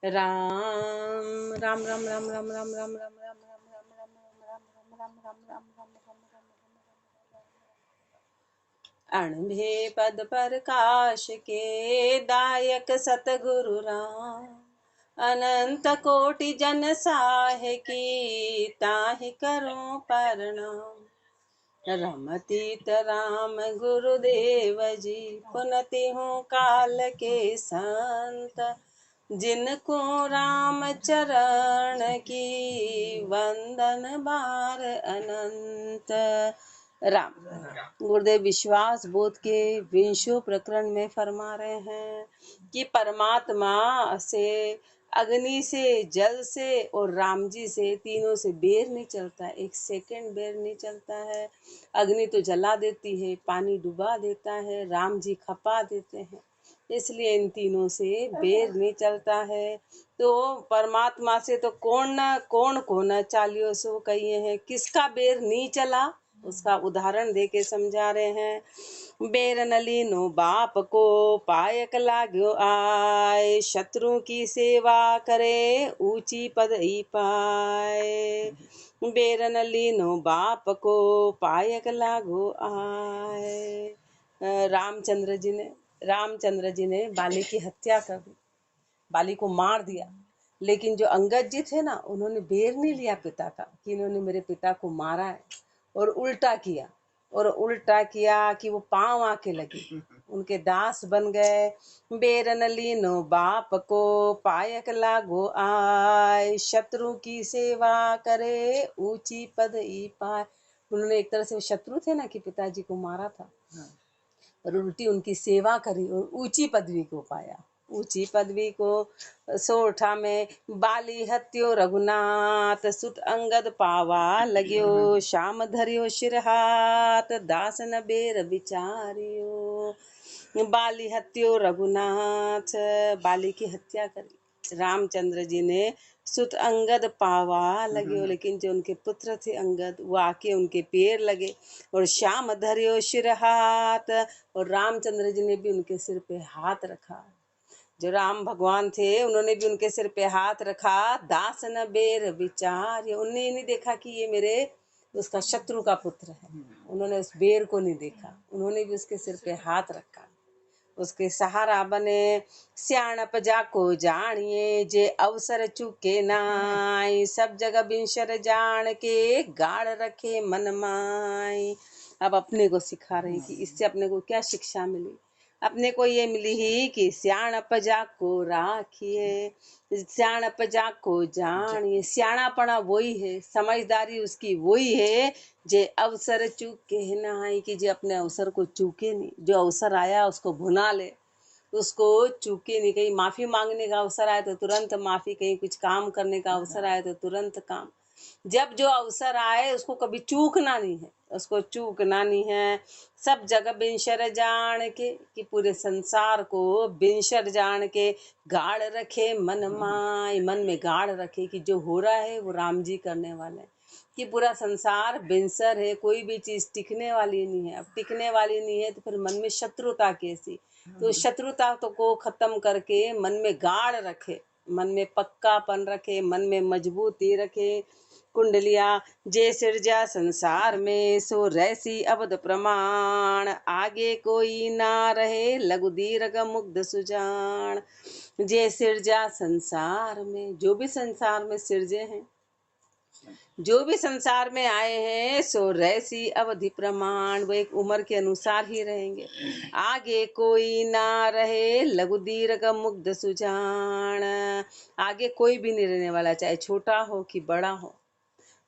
राम राम राम राम राम राम राम राम राम राम राम राम राम राम राम राम राम राम अणभे पद प्रकाश के दायक सतगुरु राम अनंत कोटि जन साहे की ताहि करो प्रणाम। रमतीत राम गुरुदेव जी पुनति हूँ काल के संत जिनको राम चरण की वंदन बार अनंत। राम गुरुदेव विश्वास बोध के विंशो प्रकरण में फरमा रहे हैं कि परमात्मा से, अग्नि से, जल से और राम जी से, तीनों से बेर नहीं चलता, एक सेकंड बेर नहीं चलता है। अग्नि तो जला देती है, पानी डुबा देता है, राम जी खपा देते हैं, इसलिए इन तीनों से बेर नहीं चलता है। तो परमात्मा से तो कौन को न चालियो सो कहिए हैं, किसका बेर नहीं चला उसका उदाहरण दे के समझा रहे हैं। बेर नलीनो बाप को पायक लाग्यो आए, शत्रु की सेवा करे ऊंची पद ही पाए। बेर नलीनो बाप को पायक लागो आए। रामचंद्र जी ने बाली की हत्या कर दी, बाली को मार दिया, लेकिन जो अंगद जी थे ना, उन्होंने बेर नहीं लिया पिता का कि इन्होंने मेरे पिता को मारा है, और उल्टा किया कि वो पांव आके लगे, उनके दास बन गए। बेर न लीनो बाप को पायक लागो आय, शत्रु की सेवा करे ऊंची पद ही पाए। उन्होंने एक तरह से शत्रु थे ना कि पिताजी को मारा था, और उल्टी उनकी सेवा करी और ऊंची पदवी को पाया। ऊंची पदवी को सोठा में बाली हत्यो रघुनाथ, सुत अंगद पावा लग्यो, श्याम धरियो शिरहात, दास न बेर विचारियो। बाली हत्यो रघुनाथ, बाली की हत्या करी रामचंद्र जी ने। सुत अंगद पावा लगे, लेकिन जो उनके पुत्र थे अंगद, वो आके उनके पैर लगे। और श्याम धरियो शिर हाथ, और रामचंद्र जी ने भी उनके सिर पे हाथ रखा। जो राम भगवान थे उन्होंने भी उनके सिर पे हाथ रखा। दास न बेर विचार, उन्होंने नहीं देखा कि ये मेरे उसका शत्रु का पुत्र है, उन्होंने उस बेर को नहीं देखा, उन्होंने भी उसके सिर पे हाथ रखा, उसके सहारा बने। सियाणप जाको जानिए जे अवसर चुके नाई, सब जगह बिंशर जान के गाड़ रखे मन माई। अब अपने को सिखा रहे हैं कि इससे अपने को क्या शिक्षा मिली। अपने को ये मिली ही कि सियाणप जाको राखिए, सियाणप जाको जानिए। सियाणापना वही है, समझदारी उसकी वही है जे अवसर चूके ना है, कि जो अपने अवसर को चूके नहीं, जो अवसर आया उसको भुना ले, उसको चूके नहीं। कहीं माफी मांगने का अवसर आए तो तुरंत माफी, कहीं कुछ काम करने का अवसर आए तो तुरंत काम। जब जो अवसर आए उसको कभी चूकना नहीं है, उसको चूकना नहीं है। सब जगह बिनशर जान के, कि पूरे संसार को बिनशर जान के गाड़ रखे मन माय, मन में गाड़ रखे कि जो हो रहा है वो राम जी करने वाले हैं, कि पूरा संसार बिनसर है, कोई भी चीज टिकने वाली नहीं है। अब टिकने वाली नहीं है तो फिर मन में शत्रुता कैसी, तो शत्रुता तो को खत्म करके मन में गाड़ रखे, मन में पक्कापन रखे, मन में मजबूती रखे। कुंडलिया जे सिरजा संसार में, सो रैसी अबद प्रमाण, आगे कोई ना रहे लघु दीर्घ मुग्ध सुजान। जे सिरजा संसार में, जो भी संसार में सिरजे हैं, जो भी संसार में आए हैं, सो रैसी अवधि प्रमाण, वो एक उम्र के अनुसार ही रहेंगे। आगे कोई ना रहे लघु दीर्घ मुग्ध सुजान, आगे कोई भी नहीं रहने वाला, चाहे छोटा हो कि बड़ा हो,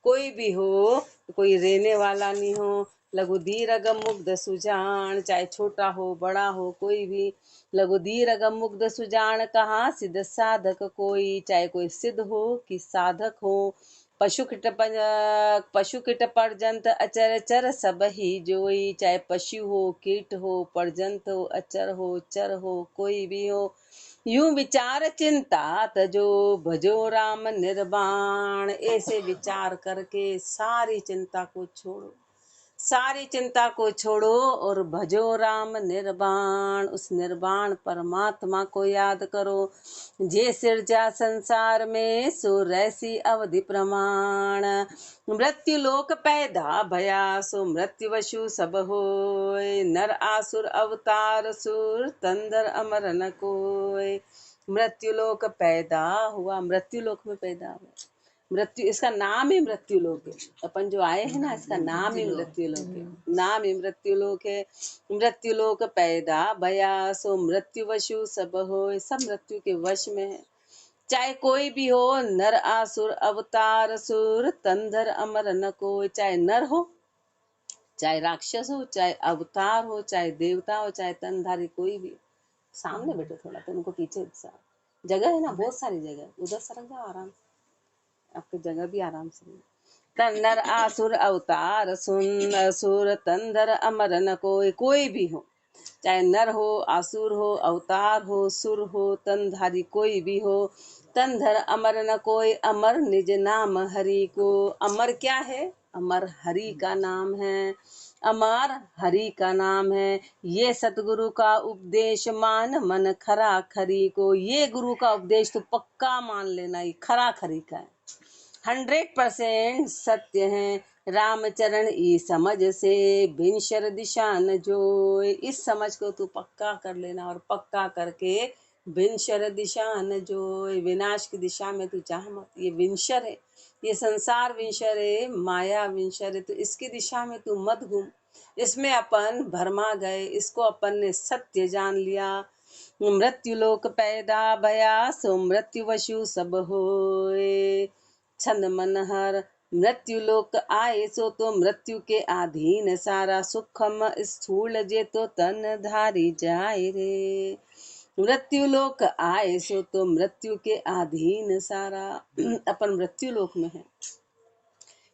कोई भी हो, कोई रहने वाला नहीं हो। लघु दीर्घ मुग्ध सुजान, चाहे छोटा हो बड़ा हो, कोई भी। लघु दीर्घ मुग्ध सुजान कहा सिद्ध साधक कोई, चाहे कोई सिद्ध हो कि साधक हो। पशु कीट पर्जंत अचर चर सब ही जोई, चाहे पशु हो, कीट हो, पर्जंत हो, अचर हो, चर हो, कोई भी हो। यूं विचार चिंता तजो, भजो राम निर्वाण, ऐसे विचार करके सारी चिंता को छोड़ो, सारी चिंता को छोड़ो और भजो राम निर्वाण। उस निर्वाण परमात्मा को याद करो। जे सिरजा संसार में सो रैसी अवधि प्रमाण। मृत्यु लोक पैदा भया सो मृत्यु वशु सब होय। नर आसुर अवतार सुर तंदर अमर न कोय। मृत्यु लोक पैदा हुआ, मृत्यु लोक में पैदा हुआ। मृत्यु, इसका नाम ही मृत्यु लोक है। अपन जो आए हैं ना, इसका नाम ही मृत्यु लोक है। नाम ही मृत्यु लोक है। मृत्यु लोक पैदा भया सो मृत्यु वशु सब होय। सब मृत्यु के वश में है, चाहे कोई भी हो। नर आसुर अवतार सुर तंधर अमर न कोय। चाहे नर हो, चाहे राक्षस हो, चाहे अवतार हो, चाहे देवता हो, चाहे तनधारी कोई भी। सामने बैठो थोड़ा, तो उनको पीछे जगह है ना, बहुत सारी जगह, उधर सरक जाओ आराम से, आपकी जगह भी आराम से। तंदर आसुर अवतार सुन असुर तंदर अमर न कोई। कोई भी हो, चाहे नर हो, आसुर हो, अवतार हो, सुर हो, तनधारी कोई भी हो। तंधर अमर न कोई, अमर निज नाम हरि को। अमर क्या है? अमर हरि का नाम है। अमर हरि का नाम है। ये सतगुरु का उपदेश मान मन खरा खरी को। ये गुरु का उपदेश तो पक्का मान लेना, ये खरा खरी का है, 100% सत्य है। रामचरण ई समझ से भिनशर दिशा न जोय। इस समझ को तू पक्का कर लेना, और पक्का करके भिनशर दिशा न जोय। विनाश की दिशा में तू जा मत। ये विंशर है, ये संसार विंशर है, माया विंशर है, तो इसकी दिशा में तू मत घूम। इसमें अपन भरमा गए, इसको अपन ने सत्य जान लिया। मृत्यु लोक पैदा भया सो मृत्यु वशु सब होए। छंद मनहर मृत्यु लोक आए सो तो मृत्यु के अधीन सारा। सुखम स्थूल जे तो तन धारी जाए रे। मृत्यु लोक आए सो तो मृत्यु के अधीन सारा। अपन मृत्यु लोक में है,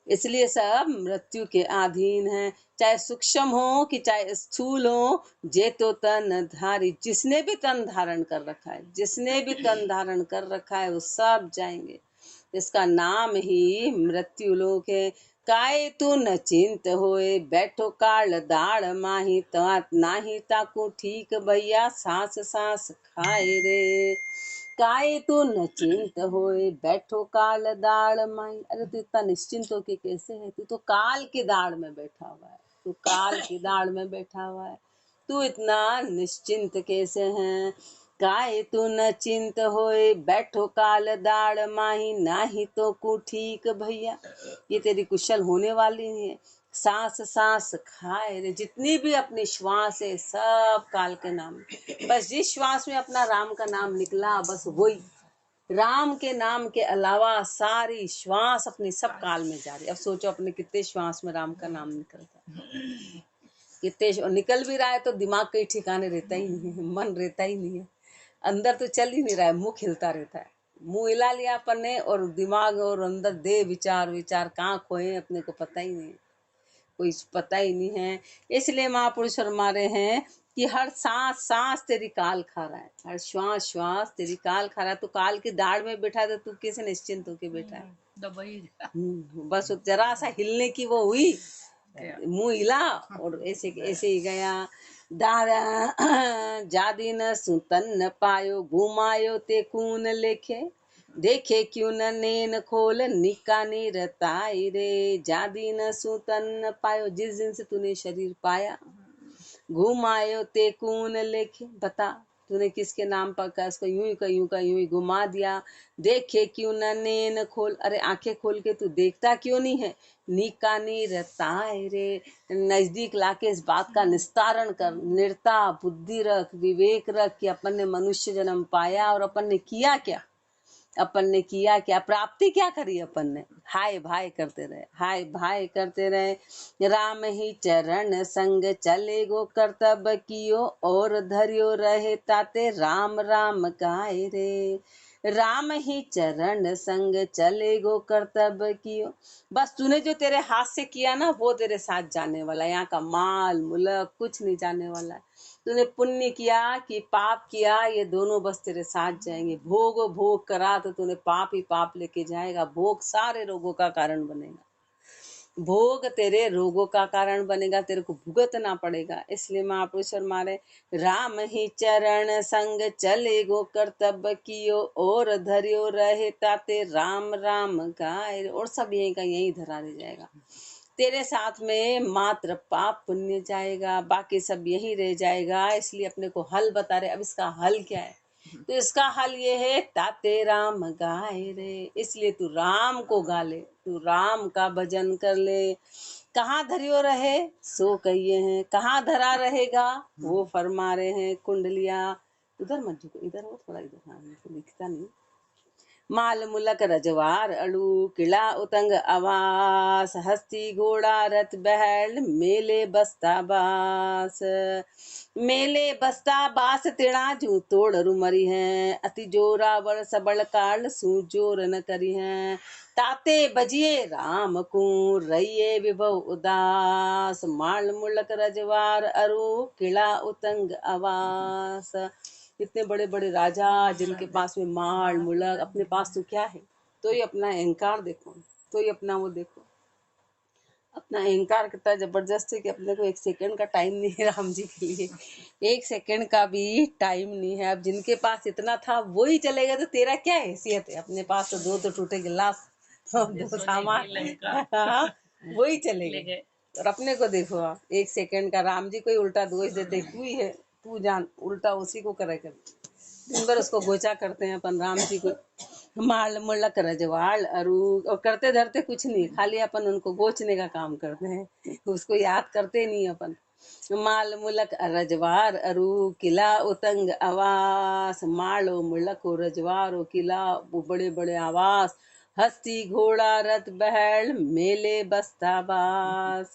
इसलिए सब मृत्यु के अधीन है। चाहे सूक्ष्म हो कि चाहे स्थूल हो, जे तो तन धारी। जिसने भी तन धारण कर रखा है, जिसने भी तन धारण कर रखा है, वो सब जाएंगे। इसका नाम ही मृत्यु लोक है। काय तू न चिंत होए बैठो काल दाड़ माही। तात नाही ताकू ठीक भैया सांस सांस खाए रे। काय तू न चिंत होए बैठो काल दाड़ माही। अरे तू इतना निश्चिंत हो के कैसे है? तू तो काल की दाड़ में बैठा हुआ है, तू काल की दाड़ में बैठा हुआ है, तू इतना निश्चिंत कैसे है? काय तू न चिंत होए बैठो काल दाड़ माही। नाही तो कु ठीक भैया, ये तेरी कुशल होने वाली है। सांस सांस खाए रे। जितनी भी अपनी श्वास है, सब काल के नाम। बस जिस श्वास में अपना राम का नाम निकला, बस वही राम के नाम के अलावा सारी श्वास अपनी सब काल में जा रही। अब सोचो अपने कितने श्वास में राम का नाम निकलता है, कितने निकल भी रहा है तो दिमाग कहीं ठिकाने रहता ही नहीं है, मन रहता ही नहीं है, अंदर तो चल ही नहीं रहा है, मुंह खिलता रहता है। मुंह हिला लिया अपन ने, और दिमाग और अंदर दे विचार विचार कहाँ खोए अपने को पता ही नहीं, कोई पता ही नहीं है। इसलिए महापुरुष फरमा रहे हैं कि हर सांस सांस तेरी काल खा रहा है, हर श्वास श्वास तेरी काल खा रहा है। तो काल की दाढ़ में बैठा है, तो तू कैसे निश्चिंत होके बैठा है? बस जरा सा हिलने की वो हुई, मुंह हिला और ऐसे ऐसे ही गया। दादा जादी न सुतन न पायो घुमायो ते कून लेखे। देखे क्यों न नैन खोल निकानी रताई रे। जादी न सुतन न पायो, जिस दिन से तूने शरीर पाया, घुमायो ते कून लेखे। बता तूने किसके नाम पर का, इसको यूं ही का यूं का यूं ही घुमा दिया। देखे क्यों न नैन खोल, अरे आंखें खोल के तू देखता क्यों नहीं है? निकानी रताए रे, नजदीक लाके इस बात का निस्तारण कर, निर्ता बुद्धि रख, विवेक रख कि अपन ने मनुष्य जन्म पाया और अपन ने किया क्या, अपन ने किया क्या, प्राप्ति क्या करी अपन ने। हाय भाई करते रहे, हाय भाई करते रहे। राम ही चरण संग चले गो कर्तव्य कियो, और धरियो रहे ताते राम राम गाए रे। राम ही चरण संग चले गो कर्तव्य कियो। बस तूने जो तेरे हाथ से किया ना, वो तेरे साथ जाने वाला है। यहाँ का माल मुलक कुछ नहीं जाने वाला है। तूने पुण्य किया कि पाप किया, ये दोनों बस तेरे साथ जाएंगे। भोग भोग करा तो तूने पाप ही पाप लेके जाएगा, भोग सारे रोगों का कारण बनेगा। भोग तेरे रोगों का कारण बनेगा, तेरे को भुगतना पड़ेगा। इसलिए महापुरुष फरमाए, राम ही चरण संग चले गो कर्तव्य कियो, और धरियो रहे ताते राम राम गाय। और सब यही का यही धरा रह जाएगा। तेरे साथ में मात्र पाप पुण्य जाएगा, बाकी सब यही रह जाएगा। इसलिए अपने को हल बता रहे। अब इसका हल क्या है? तो इसका हल ये है, ताते राम गाए रे। इसलिए तू राम को गा ले, तू राम का भजन कर ले। कहाँ धरियो रहे सो कहिए हैं, कहाँ धरा रहेगा वो फरमा रहे हैं। कुंडलिया उधर मत झुको, इधर हो थोड़ा, इधर। हाँ, तो दिखता नहीं। माल मुलक रजवार अड़ू, किला उतंग आवास, हस्ती घोड़ा रथ बहल, मेले बस्ता बास। मेले बस्ता बास तिणा जू तोड़ रुमरी हैं, अति जोरावर सबल काल सू जोर न करी हैं। ताते बजिए राम को रहिए विभव उदास, माल मुलक रजवार अरु किला उतंग आवास। इतने बड़े बड़े राजा जिनके पास में माल मुलक, अपने पास तो क्या है? तो ये अपना अहंकार देखो, तो ये अपना वो देखो, अपना अहंकार कितना जबरदस्त है कि अपने को एक सेकंड का टाइम नहीं है राम जी के लिए, एक सेकंड का भी टाइम नहीं है। अब जिनके पास इतना था वो ही चलेगा तो तेरा क्या हैसियत है? अपने पास तो दो तो टूटे गिलास, दो सामान, हाँ, वो ही चलेगा। और अपने को देखो आप, एक सेकंड का राम जी को ही उल्टा दोष देते, तू ही है, तू जान, उल्टा उसी को करे कर। दिन भर उसको गोचा करते हैं अपन राम जी को, माल मुलक रजवाल अरु, और करते धरते कुछ नहीं, खाली अपन उनको गोचने का काम करते हैं, उसको याद करते नहीं अपन। माल मुलक रजवार अरु किला उतंग आवास, मालो मुलक रजवार किला, वो बड़े बड़े आवास, हस्ती घोड़ा रथ बहल, मेले बस्ता बास।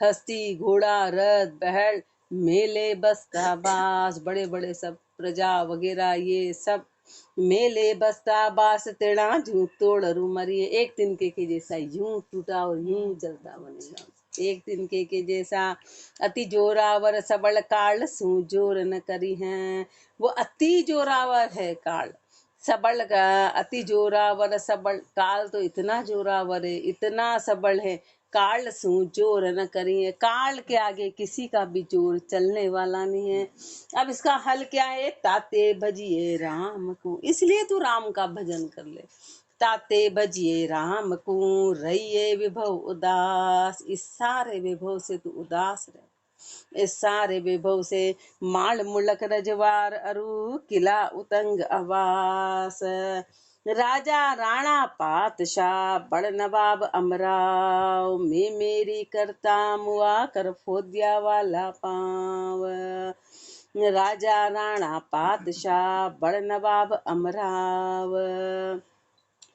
हस्ती घोड़ा रथ बहल, मेले बस्ता बास, बड़े बड़े सब प्रजा वगैरह ये सब मेले बस्ता बास तेड़ा जू तोड़ रुमरिए। एक तिनके के जैसा यूं टूटा और यूं जलता बनेगा, एक तिनके के जैसा। अति जोरावर सबल काल सू जोर न करी हैं, वो अति जोरावर है काल, सबल का अति जोरावर सबल। काल तो इतना जोरावर है, इतना सबल है, काल सू जोर न करिए। काल के आगे किसी का भी जोर चलने वाला नहीं है। अब इसका हल क्या है? ताते भजिए राम को, इसलिए तू राम का भजन कर ले। ताते भजिए राम को रहिए विभव उदास, इस सारे विभव से तू उदास रहे, इस सारे विभव से। माल मुलक रजवार अरु किला उतंग आवास, राजा राणा पातशाह बड़ नवाब अमराव, मैं मेरी करता मुआ कर फोदिया वाला पाव। राजा राणा पातशाह बड़ नवाब अमराव,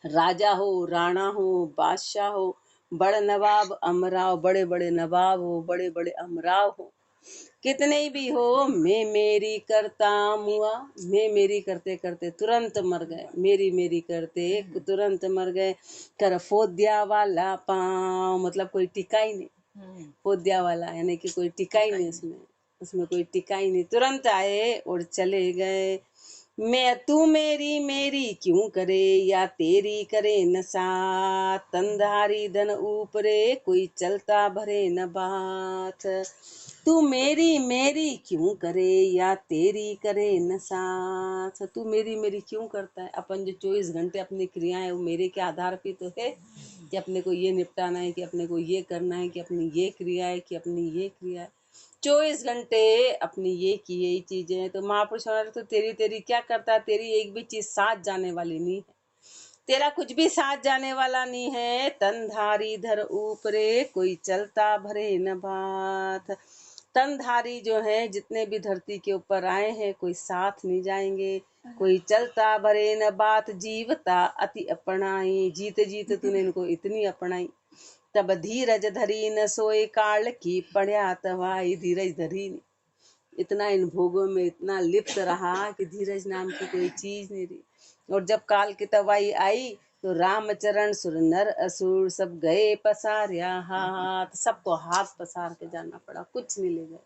राजा हो, राणा हो, बादशाह हो, बड़ नवाब अमराव, बड़े बड़े नवाब हो, बड़े बड़े अमराव हो, कितने भी हो, मैं मेरी करता मुआ। मैं मेरी करते करते तुरंत मर गए, मेरी मेरी करते तुरंत मर गए। कर फोदिया वाला पाँव, मतलब कोई टिका ही नहीं, फोदिया वाला यानी कि कोई टिका ही नहीं उसमें, उसमें कोई टिका ही नहीं, तुरंत आए और चले गए। मैं तू मेरी मेरी क्यों करे, या तेरी करे नशा, तंधारी धन ऊपरे कोई चलता भरे न बात। तू मेरी मेरी क्यों करे, या तेरी करे नशा। तू मेरी मेरी क्यों करता है? अपन जो 24 घंटे अपनी क्रियाएं वो मेरे के आधार पे तो है कि अपने को ये निपटाना है, कि अपने को ये करना है, कि अपनी ये क्रिया है, कि अपनी ये क्रिया है। 24 घंटे अपनी ये की यही चीजें हैं। तो महापुरुष तो तेरी तेरी क्या करता है? तेरी एक भी चीज साथ जाने वाली नहीं है, तेरा कुछ भी साथ जाने वाला नहीं है। तनधारी धर ऊपरे कोई चलता भरे न बात। तनधारी जो है जितने भी धरती के ऊपर आए हैं, कोई साथ नहीं जाएंगे, कोई चलता भरे न बात। जीवता अति अपनाई, जीत जीत तूने इनको इतनी अपनाई। तब धीरज धरी न सोए काल की पढ़या तवाई, धीरज धरी नहीं, इतना इन भोगों में इतना लिप्त रहा कि धीरज नाम की कोई चीज नहीं रही। और जब काल की तवाई आई तो रामचरण सुर नर असुर सब गए पसारिया हाथ, सबको हाथ पसार के जाना पड़ा, कुछ नहीं ले गए।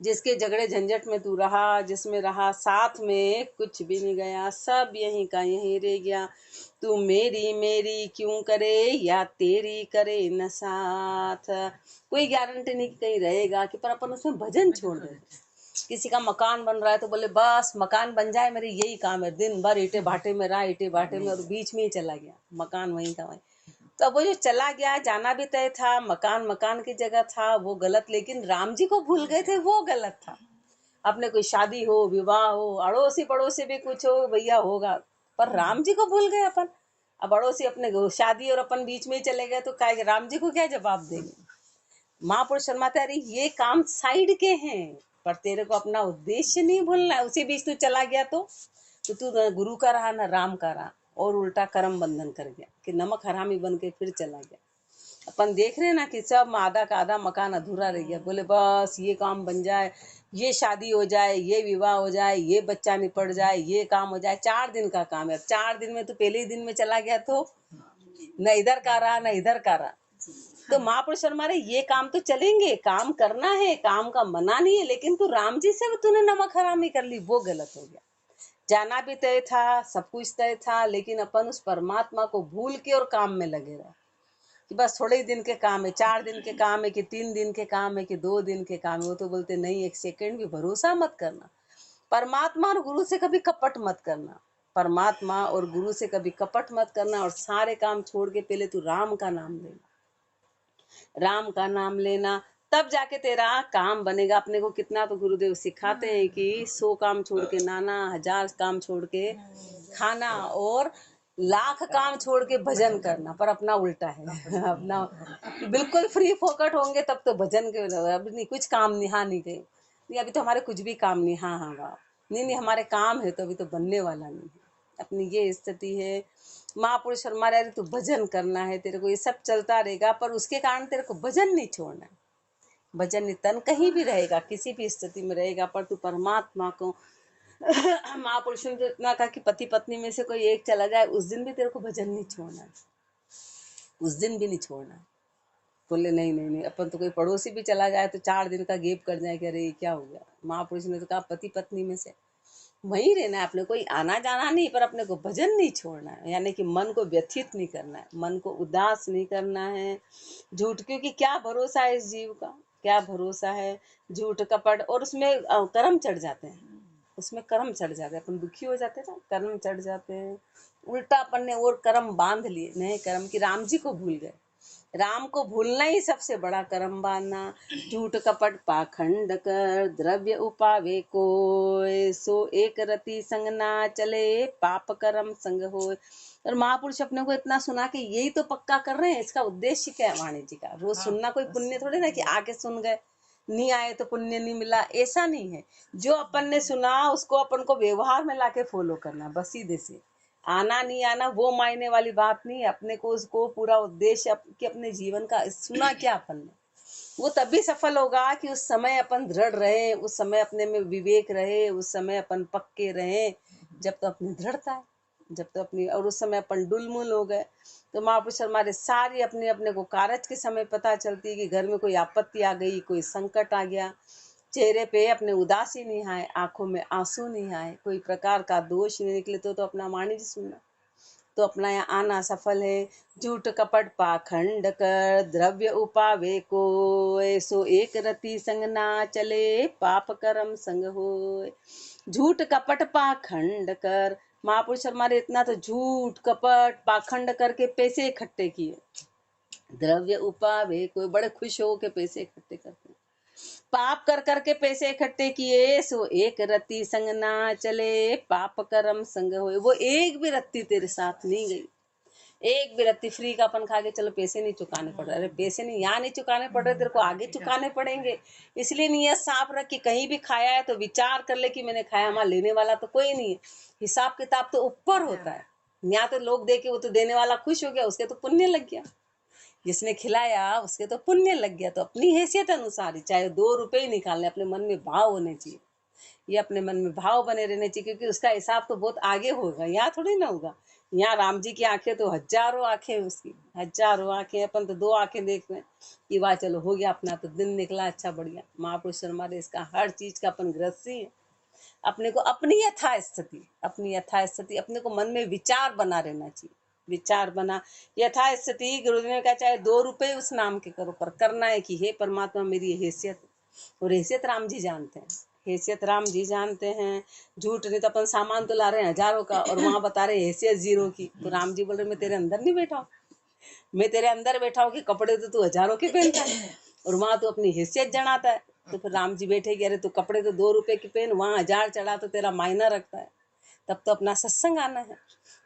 जिसके झगड़े झंझट में तू रहा, जिसमें रहा साथ में कुछ भी नहीं गया, सब यहीं का यहीं रह गया। तू मेरी मेरी क्यों करे या तेरी करे न साथ। कोई गारंटी नहीं कि कहीं रहेगा कि, पर अपन उसमें भजन छोड़ दे। किसी का मकान बन रहा है तो बोले बस मकान बन जाए, मेरे यही काम है, दिन भर ईटे भाटे में रहा, ईटे भाटे में, और बीच में ही चला गया, मकान वहीं का वहीं। तो अब वो जो चला गया, जाना भी तय था, मकान मकान की जगह था, वो गलत, लेकिन राम जी को भूल गए थे, वो गलत था। अपने कोई शादी हो, विवाह हो, अड़ोसी पड़ोसी भी कुछ हो, भैया होगा, पर राम जी को भूल गए अपन। अब अड़ोसी अपने शादी और अपन बीच में ही चले गए तो क्या राम जी को क्या जवाब देंगे। महापुरुष शर्माते, अरे ये काम साइड के हैं, पर तेरे को अपना उद्देश्य नहीं भूलना है। उसी बीच तू चला गया तो तू न गुरु का रहा न राम का रहा, और उल्टा कर्म बंधन कर गया कि नमक हरामी बन के फिर चला गया। अपन देख रहे हैं ना कि सब आधा का आधा मकान अधूरा रह गया। बोले बस ये काम बन जाए, ये शादी हो जाए, ये विवाह हो जाए, ये बच्चा निपट जाए, ये काम हो जाए। 4 दिन का काम है, 4 दिन में तो पहले ही दिन में चला गया तो न इधर का रहा न इधर का रहा। तो महापुरुष हमारे ये काम तो चलेंगे, काम करना है, काम का मना नहीं है, लेकिन तू राम जी से तूने नमक हरामी कर ली, वो गलत हो गया। जाना भी तय था, सब कुछ तय था, लेकिन अपन उस परमात्मा को भूल के और काम में लगे रहे कि बस थोड़े ही दिन के काम है, 4 दिन के काम है कि 3 दिन के काम है कि 2 दिन के काम है। वो तो बोलते नहीं, 1 सेकंड भी भरोसा मत करना, परमात्मा और गुरु से कभी कपट मत करना, परमात्मा और गुरु से कभी कपट मत करना, और सारे काम छोड़ के पहले तू राम का नाम लेना, राम का नाम लेना, तब जाके तेरा काम बनेगा। अपने को कितना तो गुरुदेव सिखाते हैं कि 100 काम छोड़ के नाना, 1000 काम छोड़ के खाना, और लाख काम छोड़ के भजन करना, पर अपना उल्टा है। अपना बिल्कुल फ्री फोकट होंगे तब तो भजन के, अभी नहीं कुछ काम नहीं, हाँ नहीं गए, नहीं अभी तो हमारे कुछ भी काम नहीं, हाँ हाँ वाह नहीं नहीं हमारे काम है तो अभी तो बनने वाला नहीं है। अपनी ये स्थिति है। महापुरुष हमारे, अरे तू भजन करना है, तेरे को ये सब चलता रहेगा, पर उसके कारण तेरे को भजन नहीं छोड़ना है। भजन नहीं, तन कहीं भी रहेगा, किसी भी स्थिति में रहेगा, पर तू परमात्मा को महापुरुषों ने तो इतना कहा कि पति पत्नी में से कोई एक चला जाए, उस दिन भी तेरे को भजन नहीं छोड़ना है, उस दिन भी नहीं छोड़ना है। बोले नहीं नहीं नहीं, अपन तो कोई पड़ोसी भी चला जाए तो 4 दिन का गेप कर जाए कि अरे ये क्या हो गया। महापुरुष ने तो कहा पति पत्नी में से वहीं रहना है, अपने कोई आना जाना नहीं, पर अपने को भजन नहीं छोड़ना है, यानी कि मन को व्यथित नहीं करना है, मन को उदास नहीं करना है। झूठ, क्योंकि क्या भरोसा है इस जीव का, क्या भरोसा है। झूठ कपट, और उसमें कर्म चढ़ जाते हैं, उसमें कर्म चढ़ जाते हैं, अपन दुखी हो जाते हैं ना, कर्म चढ़ जाते हैं। उल्टा अपन ने और कर्म बांध लिए, नए कर्म की, राम जी को भूल गए। राम को भूलना ही सबसे बड़ा कर्म बांधना। झूठ कपट पाखंड कर द्रव्य उपावे को, सो एक रति संग ना चले पाप कर्म संग होए। और महापुरुष अपने को इतना सुना कि यही तो पक्का कर रहे हैं, इसका उद्देश्य क्या है वाणी जी का। रोज सुनना कोई पुण्य थोड़े ना कि आके सुन गए, नहीं आए तो पुण्य नहीं मिला, ऐसा नहीं है। जो अपन ने सुना उसको अपन को व्यवहार में लाके फॉलो करना, बस सीधे से। आना नहीं आना वो मायने वाली बात नहीं है। अपने को उसको पूरा उद्देश्य कि अपने जीवन का सुना क्या अपन ने, वो तभी सफल होगा कि उस समय अपन दृढ़ रहे, उस समय अपने में विवेक रहे, उस समय अपन पक्के रहे, जब तो अपनी दृढ़ता है, जब तो अपनी, और उस समय अपन डुलमुल हो गए। तो महापुरुष हमारे सारी अपने अपने को कारज के समय पता चलती है कि घर में कोई आपत्ति आ गई, कोई संकट आ गया, चेहरे पे अपने उदासी नहीं आए, आंखों में आंसू नहीं आए, कोई प्रकार का दोष नहीं निकले, तो अपना वाणी जी सुनना, तो अपना यहाँ आना सफल है। झूठ कपट पाखंड कर द्रव्य उपावे को, सो एक रति संग ना चले पाप कर्म संग होए। झूठ कपट पाखंड कर, महापुरुष हमारे इतना तो झूठ कपट पाखंड करके पैसे इकट्ठे किए, द्रव्य उपावे को, बड़े खुश हो के पैसे इकट्ठे करते हैं, पाप कर करके पैसे इकट्ठे किए, सो एक रत्ती संग ना चले पाप कर्म संग होए। वो एक भी रत्ती तेरे साथ नहीं गई, एक भी रत्ती फ्री का अपन खा के चलो पैसे नहीं चुकाने पड़ रहे, अरे पैसे नहीं यहाँ नहीं चुकाने पड़ रहे, तेरे को आगे चुकाने पड़ेंगे। इसलिए नियत साफ रख कि कहीं भी खाया है तो विचार कर ले कि मैंने खाया, हमारा लेने वाला तो कोई नहीं है। हिसाब किताब तो ऊपर होता है, यहाँ तो लोग दे के वो तो देने वाला खुश हो गया, उसके तो पुण्य लग गया, जिसने खिलाया उसके तो पुण्य लग गया। तो अपनी हैसियत अनुसार ही, चाहे 2 रुपए ही निकालने, अपने मन में भाव होने चाहिए, ये अपने मन में भाव बने रहने चाहिए, क्योंकि उसका हिसाब तो बहुत आगे होगा, यहाँ थोड़ी ना होगा। यहाँ राम जी की आंखें तो हजारों आंखें, उसकी हजारों आंखें, अपन तो 2 आंखें देख रहे हैं कि वाह चलो हो गया अपना तो दिन निकला अच्छा बढ़िया। महापुरुष हमारे इसका हर चीज का अपन ग्रसी है। अपने को अपनी यथास्थिति अपने को मन में विचार बना रहना चाहिए। विचार बना यथास्थिति, गुरुदेव ने कहा चाहे 2 रुपए उस नाम के करो, पर करना है कि हे परमात्मा मेरी हैसियत, और हैसियत राम जी जानते हैं, हैसियत राम जी जानते हैं। झूठ नहीं तो अपन सामान तो ला रहे हैं हजारों का और वहां बता रहे हैसियत 0 की, तो राम जी बोल रहे मैं तेरे अंदर नहीं बैठा हूँ, मैं तेरे अंदर बैठा हूँ कि कपड़े तो तू हजारों के पहनता है और वहां तो अपनी हैसियत जनाता है। तो फिर राम जी बैठे कि अरे तू कपड़े तो 2 रुपए के पहन, वहां 1000 चढ़ा तो तेरा मायना रखता है, तब तो अपना सत्संग आना है।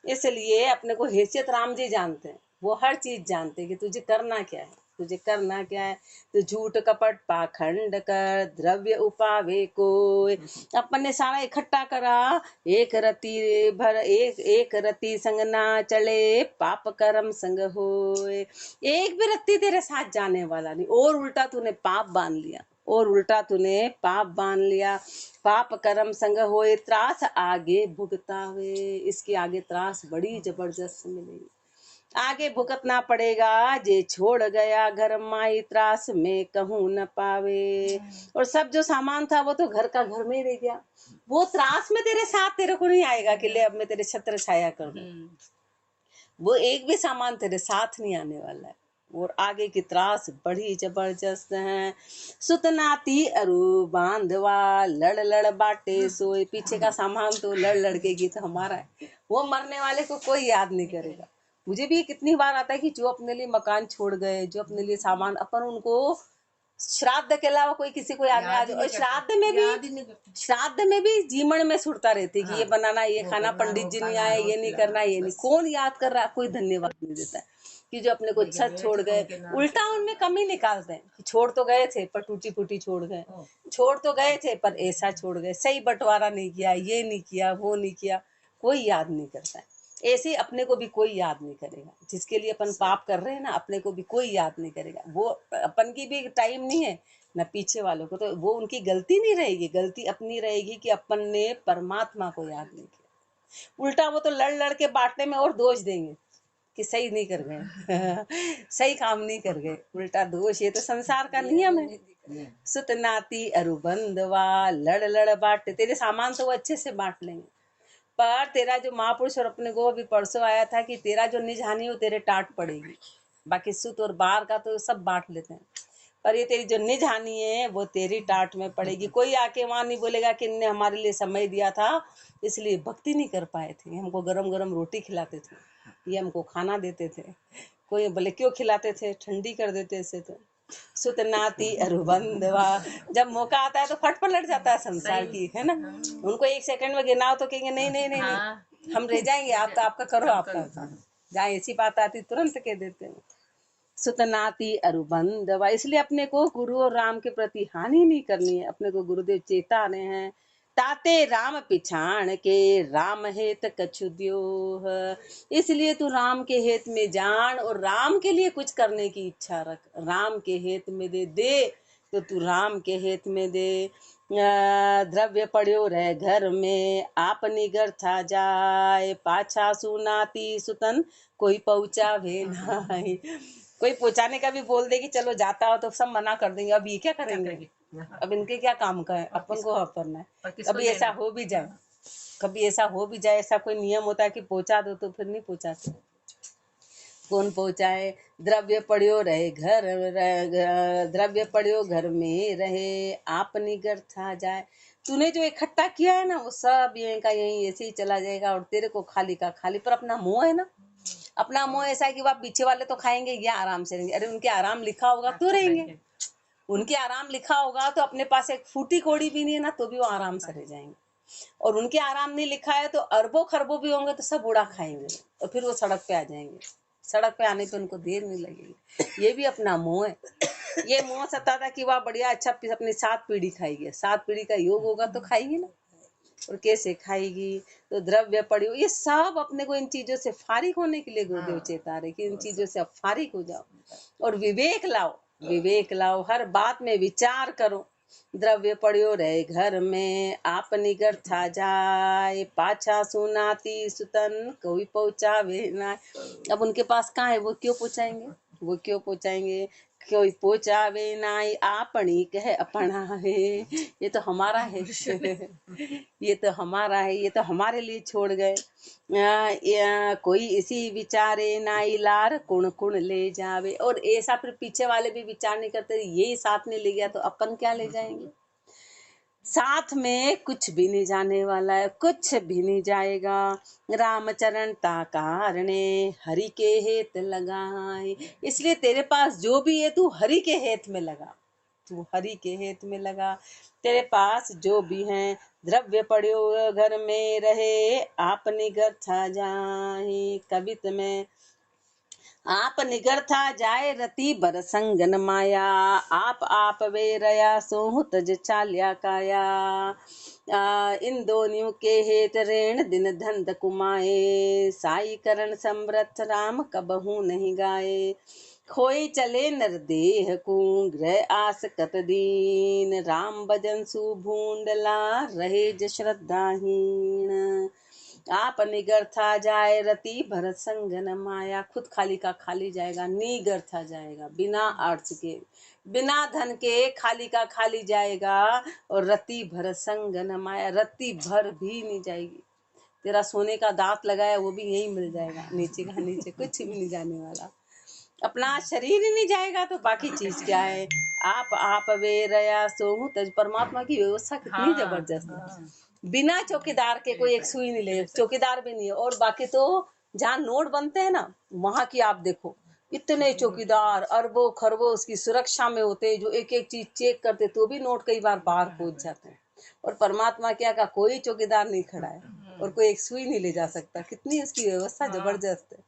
इसलिए अपने को हैसियत राम जी जानते हैं, वो हर चीज जानते हैं कि तुझे करना क्या है, तुझे करना क्या है। तो झूठ कपट पाखंड कर द्रव्य उपावे कोय, अपन ने सारा इकट्ठा करा, एक रति भर एक रति संग ना चले पाप कर्म संग होए। एक भी रत्ती तेरे साथ जाने वाला नहीं, और उल्टा तूने पाप बांध लिया, और उल्टा तूने पाप बांध लिया। पाप कर्म संग होए त्रास आगे भुगतावे, इसके आगे त्रास बड़ी जबरदस्त मिलेगी, आगे भुगतना पड़ेगा। जे छोड़ गया घर माई त्रास में कहूँ न पावे, और सब जो सामान था वो तो घर का घर में ही रह गया, वो त्रास में तेरे साथ तेरे को नहीं आएगा कि ले अब मैं तेरे छत्र छाया कर दूं, वो एक भी सामान तेरे साथ नहीं आने वाला है, और आगे की त्रास बड़ी जबरदस्त है। सुतनाती अरु बांधवा लड़ लड़ बाटे सोए, पीछे का सामान तो लड़ लड़ के गीत हमारा है, वो मरने वाले को कोई याद नहीं करेगा। मुझे भी कितनी बार आता है कि जो अपने लिए मकान छोड़ गए, जो अपने लिए सामान, अपन उनको श्राद्ध के अलावा कोई किसी को याद नहीं आ जाए, और श्राद्ध में भी जीवन में सुरता रहती है कि ये बनाना, ये खाना, पंडित जी नहीं आए, ये नहीं करना, ये नहीं, कौन याद कर रहा, कोई धन्यवाद नहीं देता है कि जो अपने को छत छोड़ गए। उल्टा उनमें कमी निकालते हैं कि छोड़ तो गए थे पर टूटी फूटी छोड़ गए, छोड़ तो गए थे पर ऐसा छोड़ गए, सही बंटवारा नहीं किया, ये नहीं किया, वो नहीं किया, कोई याद नहीं करता है। ऐसे अपने को भी कोई याद नहीं करेगा, जिसके लिए अपन पाप कर रहे हैं ना, अपने को भी कोई याद नहीं करेगा। वो अपन की भी टाइम नहीं है ना पीछे वालों को, तो वो उनकी गलती नहीं रहेगी, गलती अपनी रहेगी कि अपन ने परमात्मा को याद नहीं किया। उल्टा वो तो लड़ लड़ के बांटने में और दोष देंगे कि सही नहीं कर गए सही काम नहीं कर गए, उल्टा दोष। ये तो संसार का नियम है। सुतनाती अरुबंधवा लड़ लड़ बांट, तेरे सामान तो वो अच्छे से बांट लेंगे, पर तेरा जो महापुरुष, और अपने को अभी परसों आया था कि तेरा जो निज हानि हो तेरे टाट पड़ेगी, बाकी सुत और बाहर का तो सब बांट लेते हैं, पर ये तेरी जो निज हानि है वो तेरी टाट में पड़ेगी। कोई आके वहां नहीं बोलेगा कि इनने हमारे लिए समय दिया था इसलिए भक्ति नहीं कर पाए थे, हमको गरम गरम रोटी खिलाते थे, ये हमको खाना देते थे, कोई बोले क्यों खिलाते थे, ठंडी कर देते ऐसे। तो सुतनाती अरुबंधवा, जब मौका आता है तो फट पलट जाता है संसार की, है ना। उनको 1 सेकंड में गिनाओ तो कहेंगे नहीं नहीं नहीं नहीं, हम रह जाएंगे, आप तो आपका करो, आपका। जहाँ ऐसी बात आती तुरंत कह देते हैं सुतनाती अरुबंधवा। इसलिए अपने को गुरु और राम के प्रति हानि नहीं करनी है, अपने को गुरुदेव चेता रहे हैं, ताते राम पिछाण के राम हेत कछु द्योह, इसलिए तू राम के हेत में जान और राम के लिए कुछ करने की इच्छा रख, राम के हेत में दे तो तू राम के हेत में दे। द्रव्य पड़ो रह घर में आप निगर था जाए, पाछा सुनाती सुतन कोई पहुंचावे नहीं। कोई पहुंचाने का भी बोल दे कि चलो जाता हो तो सब मना कर देंगे, अब ये क्या करेंगे, अब इनके क्या काम का है, अपन को करना है। कभी ऐसा हो भी जाए, कभी ऐसा हो भी जाए, ऐसा कोई नियम होता है कि पहुंचा दो तो फिर नहीं पहुंचाते, कौन पहुंचाए। द्रव्य पड़ो रहे घर, द्रव्य पड़ो घर में रहे आप निगर था जाए, तूने जो इकट्ठा किया है ना वो सब यहीं का यहीं ऐसे ही चला जाएगा, और तेरे को खाली का खाली। पर अपना मोह है ना, अपना मोह ऐसा है कि वह पीछे वाले तो खाएंगे, ये आराम से रहेंगे, अरे उनके आराम लिखा होगा तो रहेंगे, उनके आराम लिखा होगा तो अपने पास एक फूटी कोड़ी भी नहीं है ना तो भी वो आराम से रह जाएंगे, और उनके आराम नहीं लिखा है तो अरबों खरबों भी होंगे तो सब उड़ा खाएंगे, और फिर वो सड़क पे आ जाएंगे, सड़क पे आने पे उनको देर नहीं लगेगी। ये भी अपना मोह है, ये मोह सताता कि वह बढ़िया अच्छा अपनी 7 पीढ़ी खाएगी, 7 पीढ़ी का योग होगा तो खाएगी ना, और कैसे खाएगी। तो द्रव्य पड़ी, ये सब अपने को इन चीजों से फारिग होने के लिए गुरुदेव चेता रहे कि इन चीजों से अब फारिग हो जाओ और विवेक लाओ, विवेक लाओ, हर बात में विचार करो द्रव्य पड़ियो रहे घर में, आप निगर था जाए, पाछा सुनाती सुतन कोई पहुंचावे ना। अब उनके पास कहाँ है, वो क्यों पहुंचाएंगे, वो क्यों पहुंचाएंगे, कोई पहुंचावे नाई आपनी कह अपना है। ये तो हमारा है ये तो हमारा है, ये तो हमारे लिए छोड़ गए। कोई इसी विचारे नाई लार कुण कुण ले जावे। और ऐसा फिर पीछे वाले भी विचार नहीं करते, यही साथ में ले गया तो अपन क्या ले जाएंगे। साथ में कुछ भी नहीं जाने वाला है, कुछ भी नहीं जाएगा। रामचरण ताकार ने हरि के हेत लगाए। इसलिए तेरे पास जो भी है तू हरि के हेत में लगा, तू हरि के हेत में लगा। तेरे पास जो भी है द्रव्य पड़ियो घर में रहे, आप निगर था जाए। कवित में आप निगर था जाए रति बर संगन माया, आप वे रया सोहु तज चाल्या काया। इन दोनियों के हेत रेण दिन धंध कुमाए, साई करण समृत राम कबहू नहीं गाए। खोई चले नर देह को ग्रह आस कत दीन, राम भजन सुभूंडला रहे ज श्रद्धाहीन। आप निगर था जाए रति भरत संगन माया। खुद खाली का खाली जाएगा, निगर था जाएगा, बिना अर्थ के बिना धन के खाली का खाली जाएगा। और रति भर संगन माया, रति भर भी नहीं जाएगी। तेरा सोने का दांत लगाया वो भी यही मिल जाएगा, नीचे का नीचे, कुछ भी नहीं जाने वाला। अपना शरीर ही नहीं जाएगा तो बाकी चीज क्या है। आप वे रया सोहू तज। परमात्मा की व्यवस्था कितनी जबरदस्त है। बिना चौकीदार के कोई एक सुई नहीं ले, चौकीदार भी नहीं है। और बाकी तो जहाँ नोट बनते हैं ना, वहां की आप देखो, इतने चौकीदार अरबों खरबों उसकी सुरक्षा में होते, जो एक एक चीज चेक करते, तो भी नोट कई बार बाहर पहुंच जाते हैं। और परमात्मा क्या का कोई चौकीदार नहीं खड़ा है और कोई एक सुई नहीं ले जा सकता। कितनी उसकी व्यवस्था जबरदस्त है,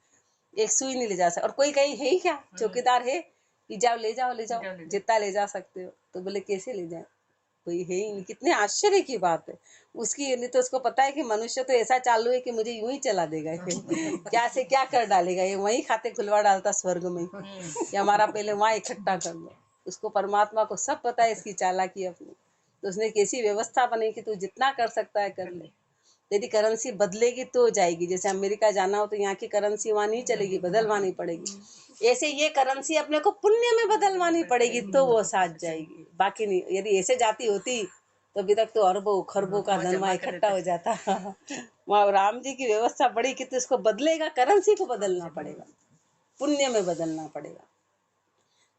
एक सुई नहीं ले जा सकता। और कोई कहीं है ही क्या, चौकीदार है कि जाओ ले जाओ जितना ले जा सकते हो। तो बोले कैसे ले जाए, कोई है ही नहीं। कितने आश्चर्य की बात है उसकी। नहीं तो उसको पता है कि मनुष्य तो ऐसा चालू है कि मुझे यूं ही चला देगा क्या से क्या कर डालेगा, ये वही खाते खुलवा डालता स्वर्ग में कि हमारा पहले वहां इकट्ठा कर लो। उसको परमात्मा को सब पता है इसकी चालाकी अपनी। तो उसने कैसी व्यवस्था बनाई कि तू जितना कर सकता है कर ले। यदि करेंसी बदलेगी तो जाएगी। जैसे अमेरिका जाना हो तो यहाँ की करेंसी वहां नहीं चलेगी, बदलवानी पड़ेगी। ऐसे ये करेंसी अपने को पुण्य में बदलवानी पड़ेगी तो वो साथ जाएगी, बाकी नहीं। यदि ऐसे जाती होती तो अभी तक तो अरबों खरबों का धन वहां इकट्ठा हो जाता वहां राम जी की व्यवस्था बड़ी कि तो इसको बदलेगा, करेंसी को बदलना पड़ेगा, पुण्य में बदलना पड़ेगा,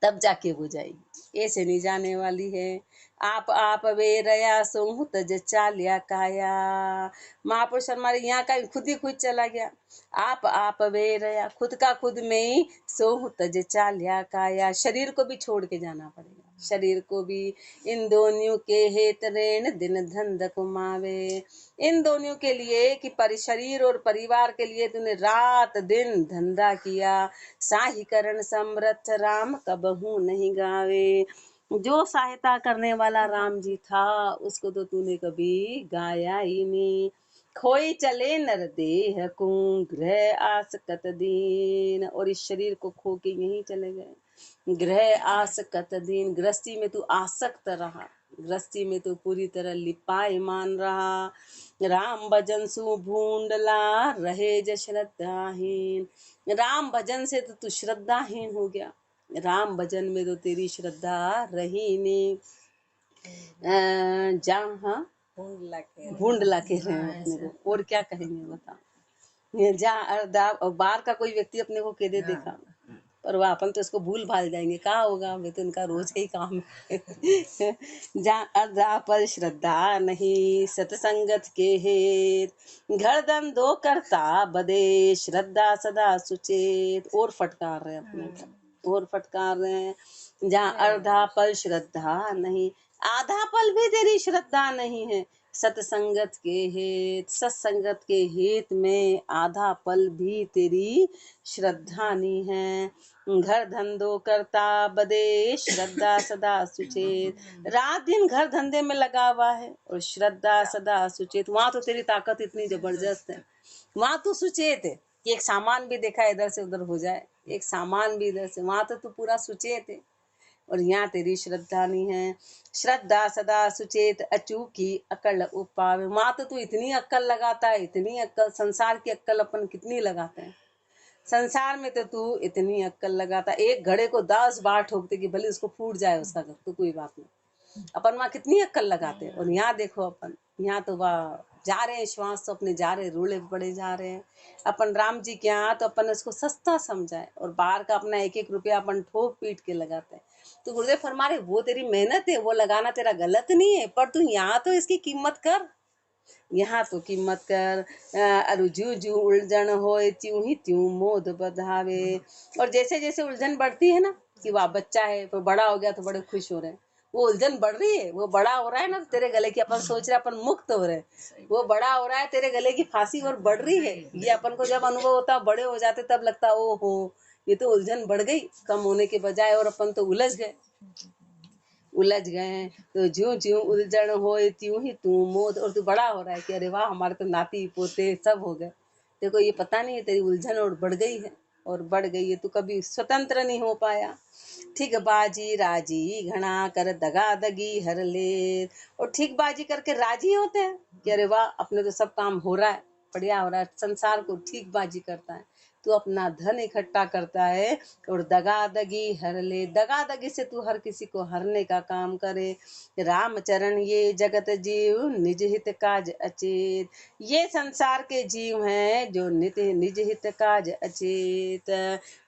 तब जाके वो जाएगी। ऐसे नहीं जाने वाली है। आप वे रया सोहु तज चाल्या काया। महापुरुष हमारे यहाँ का खुद ही खुद चला गया। आप वे रया, खुद का खुद में ही सोहु तज चाल्या काया। शरीर को भी छोड़ के जाना पड़ेगा, शरीर को भी। इन दोनों के हेत रेण दिन धंध कुमावे। इन दोनों के लिए कि शरीर और परिवार के लिए तूने रात दिन धंधा किया। साहीकरण समर्थ राम कबहू नहीं गावे। जो सहायता करने वाला राम जी था उसको तो तूने कभी गाया ही नहीं। खोई चले नर देह को ग्रह आसकत दीन। और इस शरीर को खो के यहीं चले गए। ग्रह आसकत दीन, गृहस्थी में तू आसक्त रहा, गृहस्थी में तो पूरी तरह लिपायमान रहा। राम भजन सु भूंडला रहे ज श्रद्धाहीन। राम भजन से तो तू श्रद्धाहीन हो गया, राम भजन में तो तेरी श्रद्धा रही नहीं। जहाँ भूंडला कह रहे हैं अपने को, और क्या कहेंगे बताओ। जहाँ बाहर का कोई व्यक्ति अपने को कह दे देखा, पर वह अपन तो इसको भूल भाल जाएंगे, कहा होगा वे तो इनका रोज का ही काम है जहाँ अर्धा पर श्रद्धा नहीं सतसंगत के हेत। घर दम दो करता बदे श्रद्धा सदा सुचेत। और फटकार रहे अपने को, और फटकार रहे हैं। जहाँ अर्धा पल श्रद्धा नहीं, आधा पल भी तेरी श्रद्धा नहीं है। सतसंगत के हेत, सत्संगत के हेत में आधा पल भी तेरी श्रद्धा नहीं है। घर धंधो करता बदे श्रद्धा सदा सुचेत। रात दिन घर धंधे में लगा हुआ है और श्रद्धा सदा सुचेत। वहां तो तेरी ताकत इतनी जबरदस्त है, वहां तो सुचेत है कि एक सामान भी देखा इधर से उधर हो जाए, एक सामान भी इधर से, वहां तो तू पूरा सुचेत है। और यहाँ तेरी श्रद्धा नहीं है। श्रद्धा सदा सुचेत अचूकी अकल उपावे। माँ तो तू इतनी अक्कल लगाता है, इतनी अक्कल, संसार की अक्कल अपन कितनी लगाते हैं। संसार में तो तू इतनी अक्कल लगाता, एक घड़े को 10 बार ठोकते कि भले उसको फूट जाए उसका घर, तो कोई बात नहीं। अपन वहाँ कितनी अक्कल लगाते हैं। और यहाँ देखो अपन, यहाँ तो वाह जा रहे हैं, श्वास तो अपने जा रहे, रोले पड़े जा रहे हैं। अपन राम जी के यहाँ तो अपन इसको सस्ता समझाए और बाहर का अपना 1-1 रुपया अपन ठोक पीट के लगाते हैं। तो गुरुदेव फरमा रहे वो तेरी मेहनत है, वो लगाना तेरा गलत नहीं है, पर तू यहाँ तो इसकी कीमत कर, यहाँ तो कीमत कर। अरु ज्यू ज्यू उलझन होए त्यों ही त्यों मोद बधावे। और जैसे जैसे उलझन बढ़ती है ना कि वाह बच्चा है तो बड़ा हो गया तो बड़े खुश हो रहे हैं, वो उलझन बढ़ रही है, वो बड़ा हो रहा है ना तेरे गले की, अपन सोच रहे अपन मुक्त हो रहे हैं, वो बड़ा हो रहा है तेरे गले की फांसी और बढ़ रही है। ये अपन को जब अनुभव होता, बड़े हो जाते तब लगता ओ हो ये तो उलझन बढ़ गई कम होने के बजाय, और अपन तो उलझ गए। तो ज्यों ज्यों उलझन होए त्यों ही तू मोद। और तू बड़ा हो रहा है कि अरे वाह हमारे तो नाती पोते सब हो गए। देखो ये पता नहीं है तेरी उलझन और बढ़ गई है, और बढ़ गई है, तू कभी स्वतंत्र नहीं हो पाया। ठीक बाजी राजी घना कर दगा दगी हर ले। और ठीक बाजी करके राजी होते हैं कि अरे वाह अपने तो सब काम हो रहा है, बढ़िया हो रहा है। संसार को ठीक बाजी करता है, तू अपना धन इकट्ठा करता है और दगादगी हर ले। दगादगी से तू हर किसी को हरने का काम करे। रामचरण ये जगत जीव निज हित काज अचेत। ये संसार के जीव हैं जो नित्य निज हित काज अचेत,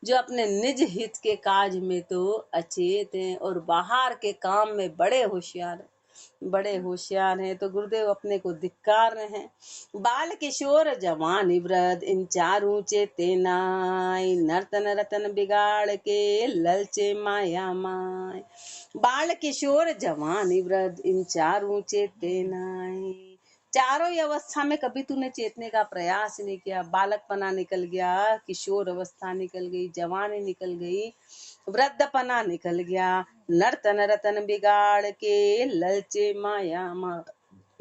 जो अपने निज हित के काज में तो अचेत हैं और बाहर के काम में बड़े होशियार हैं, बड़े होशियार हैं। तो गुरुदेव अपने को धिक्कार रहे हैं। बाल किशोर जवान वृद्ध इन चारों चेते नाय, नर्तन रतन बिगाड़ के ललचे माया माय। बाल किशोर जवान वृद्ध इन चारों चेते नाय। चारों ही अवस्था में कभी तूने चेतने का प्रयास नहीं किया। बालकपना निकल गया, किशोर अवस्था निकल गई, जवानी निकल गई, वृद्धपना निकल गया, नर्तन रतन बिगाड़ के ललचे माया मा।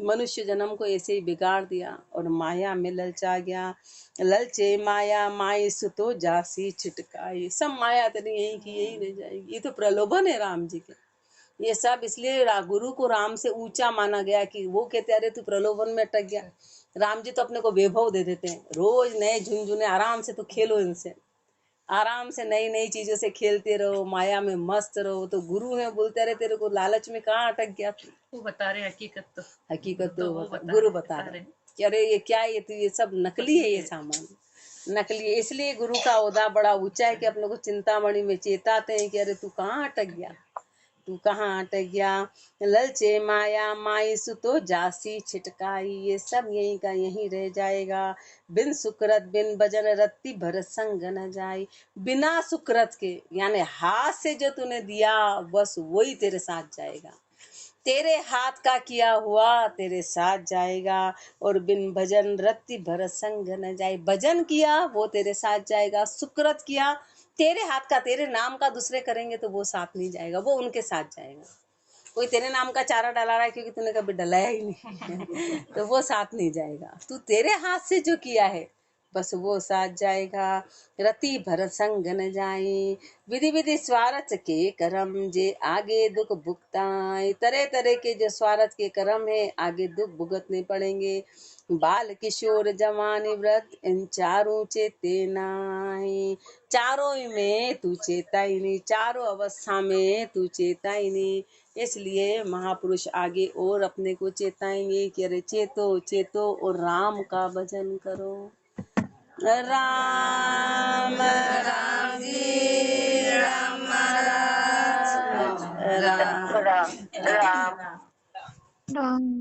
मनुष्य जन्म को ऐसे ही बिगाड़ दिया और माया में ललचा गया। ललचे माया माई सुतो जासी छिटकाई। सब माया तेरी यही की यही रह जाएगी। ये तो प्रलोभन है राम जी के। ये सब इसलिए गुरु को राम से ऊंचा माना गया कि वो कहते अरे तू प्रलोभन में अटक गया। राम जी तो अपने को वैभव दे देते हैं, रोज नए झुनझुने, आराम से तो खेलो इनसे, आराम से नई नई चीजों से खेलते रहो, माया में मस्त रहो। तो गुरु है बोलते रहे तेरे को लालच में कहाँ अटक गया तू। वो बता रहे हकीकत तो गुरु बता रहे कि अरे ये क्या, ये तो ये सब नकली है, ये सामान नकली है। इसलिए गुरु का ओहदा बड़ा ऊंचा है कि अपने को चिंतामणि में चेताते हैं कि अरे तू कहाँ अटक गया, तू कहाँ अटक गया। ललचे माया माई सुतो जासी छिटकाई। ये सब यहीं का यहीं रह जाएगा। बिन सुकृत बिन भजन रत्ती भर संग न जाई। बिना सुकृत के यानी हाथ से जो तूने दिया बस वही तेरे साथ जाएगा, तेरे हाथ का किया हुआ तेरे साथ जाएगा। और बिन भजन रत्ती भर संग न जाए। भजन किया वो तेरे साथ जाएगा, सुकृत किया तेरे हाथ का, तेरे नाम का दूसरे करेंगे तो वो साथ नहीं जाएगा, वो उनके साथ जाएगा। कोई तेरे नाम का चारा डला रहा है क्योंकि तूने कभी डलाया ही नहीं तो वो साथ नहीं जाएगा। तू तेरे हाथ से जो किया है बस वो साथ जाएगा। रति भर संग न जाए। विधि विधि स्वार्थ के कर्म जे आगे दुख भुगताए। तरह तरह के जो स्वार्थ के कर्म है आगे दुख भुगतने पड़ेंगे। बाल किशोर जवानी व्रत इन चारों चेते नाई। चारों में तू चेता ही नहीं, चारों अवस्था में तू चेता ही नहीं। इसलिए महापुरुष आगे और अपने को चेताएंगे कि अरे चेतो चेतो और राम का भजन करो। राम राम जी राम राम राम राम